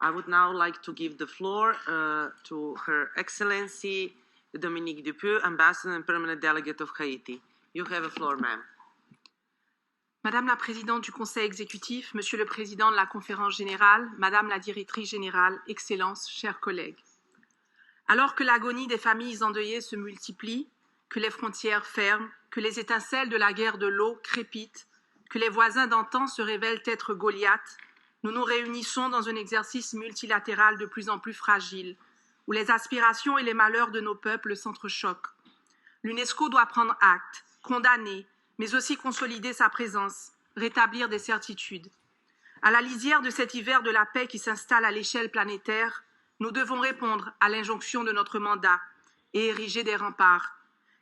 I would now like to give the floor to Her Excellency Dominique Dupuy, Ambassador and Permanent Delegate of Haiti. You have the floor, ma'am. Madame la Présidente du Conseil exécutif, Monsieur le Président de la Conférence générale, Madame la Directrice générale, Excellences, chers collègues. Alors que l'agonie des familles endeuillées se multiplie, que les frontières ferment, que les étincelles de la guerre de l'eau crépitent, que les voisins d'antan se révèlent être Goliath, nous nous réunissons dans un exercice multilatéral de plus en plus fragile, où les aspirations et les malheurs de nos peuples s'entrechoquent. L'UNESCO doit prendre acte, condamner, mais aussi consolider sa présence, rétablir des certitudes. À la lisière de cet hiver de la paix qui s'installe à l'échelle planétaire, nous devons répondre à l'injonction de notre mandat et ériger des remparts.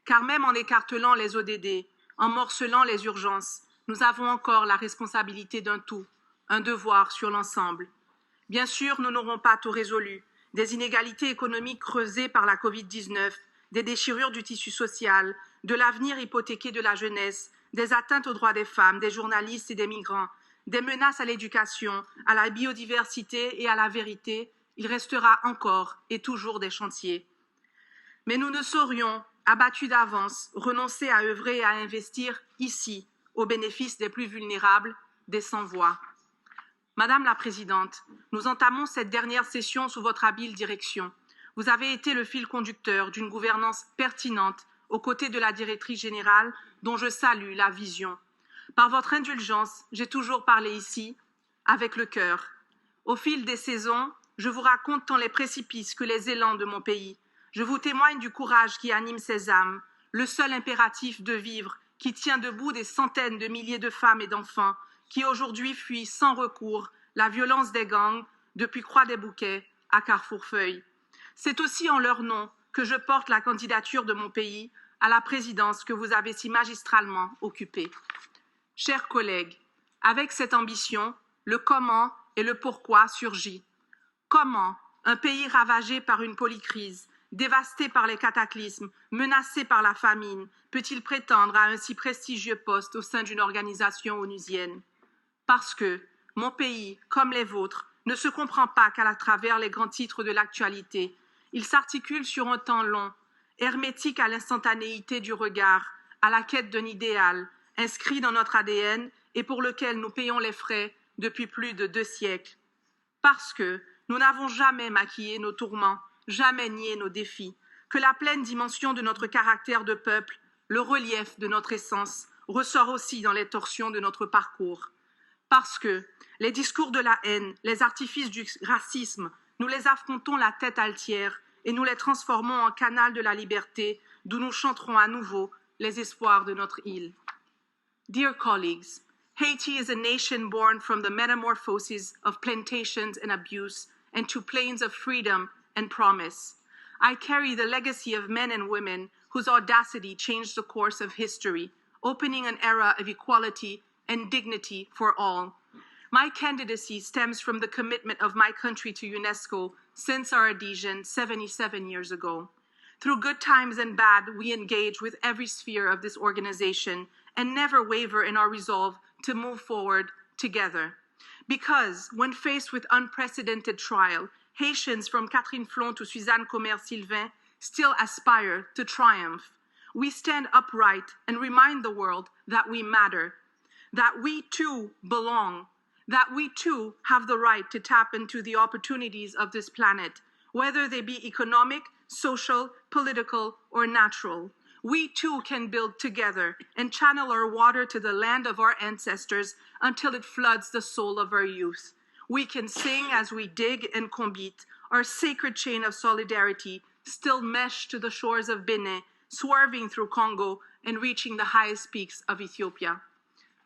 Car même en écartelant les ODD, en morcelant les urgences, nous avons encore la responsabilité d'un tout, un devoir sur l'ensemble. Bien sûr, nous n'aurons pas tout résolu. Des inégalités économiques creusées par la Covid-19, des déchirures du tissu social, de l'avenir hypothéqué de la jeunesse, des atteintes aux droits des femmes, des journalistes et des migrants, des menaces à l'éducation, à la biodiversité et à la vérité, il restera encore et toujours des chantiers. Mais nous ne saurions, abattus d'avance, renoncer à œuvrer et à investir ici, au bénéfice des plus vulnérables, des sans-voix. Madame la Présidente, nous entamons cette dernière session sous votre habile direction. Vous avez été le fil conducteur d'une gouvernance pertinente aux côtés de la directrice générale dont je salue la vision. Par votre indulgence, j'ai toujours parlé ici avec le cœur. Au fil des saisons, je vous raconte tant les précipices que les élans de mon pays. Je vous témoigne du courage qui anime ces âmes, le seul impératif de vivre qui tient debout des centaines de milliers de femmes et d'enfants qui aujourd'hui fuient sans recours la violence des gangs depuis Croix-des-Bouquets à Carrefour-Feuille. C'est aussi en leur nom que je porte la candidature de mon pays à la présidence que vous avez si magistralement occupée. Chers collègues, avec cette ambition, le comment et le pourquoi surgit. Comment un pays ravagé par une polycrise, dévasté par les cataclysmes, menacé par la famine, peut-il prétendre à un si prestigieux poste au sein d'une organisation onusienne? Parce que mon pays, comme les vôtres, ne se comprend pas qu'à travers les grands titres de l'actualité. Il s'articule sur un temps long, hermétique à l'instantanéité du regard, à la quête d'un idéal, inscrit dans notre ADN et pour lequel nous payons les frais depuis plus de 2 siècles. Parce que nous n'avons jamais maquillé nos tourments, jamais nié nos défis, que la pleine dimension de notre caractère de peuple, le relief de notre essence, ressort aussi dans les torsions de notre parcours. Parce que les discours de la haine, les artifices du racisme, nous les affrontons la tête altière et nous les transformons en canal de la liberté, d'où nous chanterons à nouveau les espoirs de notre île. Dear colleagues, Haiti is a nation born from the metamorphosis of plantations and abuse and to plains of freedom and promise. I carry the legacy of men and women whose audacity changed the course of history, opening an era of equality and dignity for all. My candidacy stems from the commitment of my country to UNESCO since our adhesion 77 years ago. Through good times and bad, we engage with every sphere of this organization and never waver in our resolve to move forward together. Because when faced with unprecedented trial, Haitians from Catherine Flon to Suzanne Comer-Sylvain still aspire to triumph. We stand upright and remind the world that we matter, that we too belong, that we too have the right to tap into the opportunities of this planet, whether they be economic, social, political, or natural. We too can build together and channel our water to the land of our ancestors until it floods the soul of our youth. We can sing as we dig and combite, our sacred chain of solidarity, still meshed to the shores of Benin, swerving through Congo and reaching the highest peaks of Ethiopia.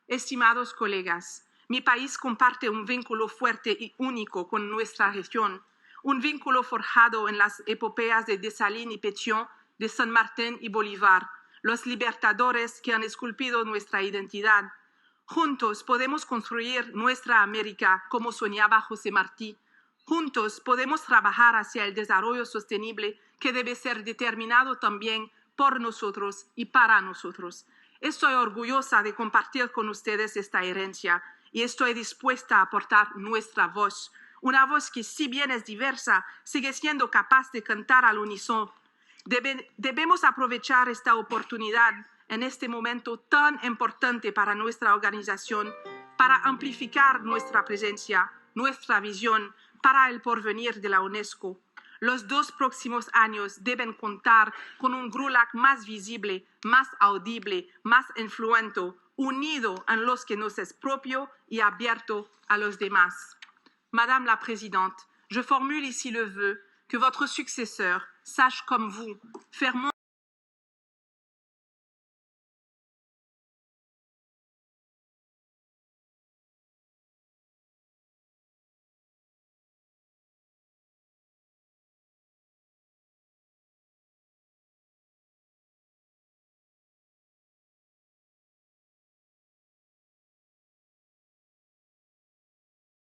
Estimados colegas, mi país comparte un vínculo fuerte y único con nuestra región, un vínculo forjado en las epopeas de Dessalines y Pétion, de San Martín y Bolívar, los libertadores que han esculpido nuestra identidad. Juntos podemos construir nuestra América como soñaba José Martí. Juntos podemos trabajar hacia el desarrollo sostenible que debe ser determinado también por nosotros y para nosotros. Estoy orgullosa de compartir con ustedes esta herencia y estoy dispuesta a aportar nuestra voz, una voz que si bien es diversa, sigue siendo capaz de cantar al unísono. Debemos aprovechar esta oportunidad en este momento tan importante para nuestra organización, para amplificar nuestra presencia, nuestra visión para el porvenir de la UNESCO. Los 2 próximos años deben contar con un GRULAC más visible, más audible, más influente, unido en los que nos es propio y abierto a los demás. Madame la Présidente, je formule ici le vœu que votre successeur sache comme vous faire